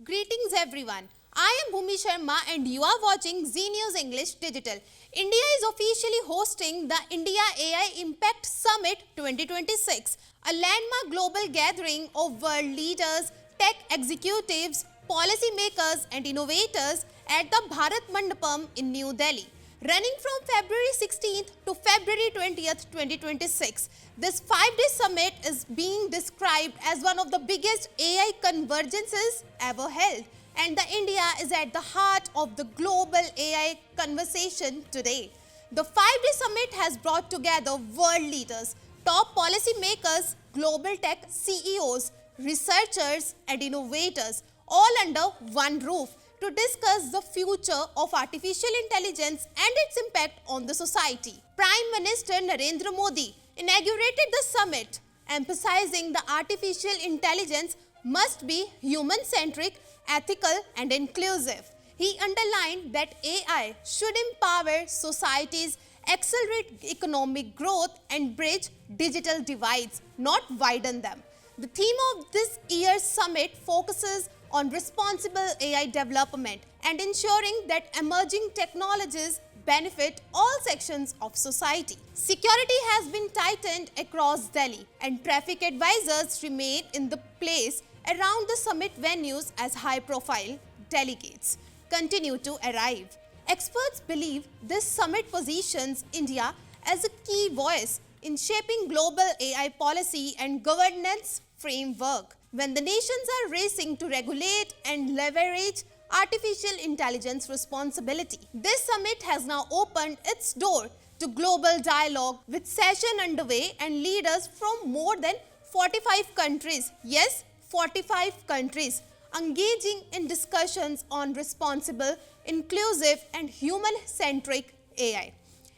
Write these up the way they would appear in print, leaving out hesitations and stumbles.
Greetings everyone. I am Bhumi Sharma and you are watching Zee News English Digital. India is officially hosting the India AI Impact Summit 2026, a landmark global gathering of world leaders, tech executives, policymakers and innovators at the Bharat Mandapam in New Delhi. Running from February 16th to February 20th, 2026, this 5-day summit is being described as one of the biggest AI convergences ever held. And the India is at the heart of the global AI conversation today. The 5-day summit has brought together world leaders, top policymakers, global tech CEOs, researchers and innovators, all under one roof to discuss the future of artificial intelligence and its impact on the society. Prime Minister Narendra Modi inaugurated the summit, emphasizing the artificial intelligence must be human-centric, ethical and inclusive. He underlined that AI should empower societies, accelerate economic growth and bridge digital divides, not widen them. The theme of this year's summit focuses on responsible AI development and ensuring that emerging technologies benefit all sections of society. Security has been tightened across Delhi and traffic advisors remain in the place around the summit venues as high-profile delegates continue to arrive. Experts believe this summit positions India as a key voice in shaping global AI policy and governance framework when the nations are racing to regulate and leverage artificial intelligence responsibility. This summit has now opened its door to global dialogue with session underway and leaders from more than 45 countries, yes, 45 countries, engaging in discussions on responsible, inclusive and human-centric AI.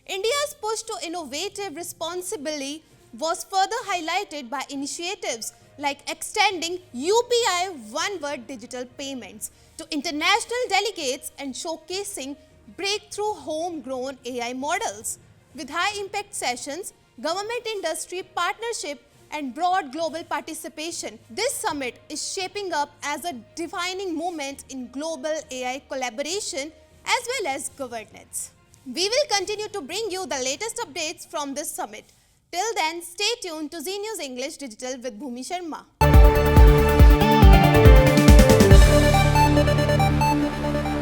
India's push to innovative responsibility was further highlighted by initiatives like extending UPI one-word digital payments to international delegates and showcasing breakthrough homegrown AI models. With high-impact sessions, government-industry partnership and broad global participation, this summit is shaping up as a defining moment in global AI collaboration as well as governance. We will continue to bring you the latest updates from this summit. Till then, stay tuned to Zee News English Digital with Bhumi Sharma.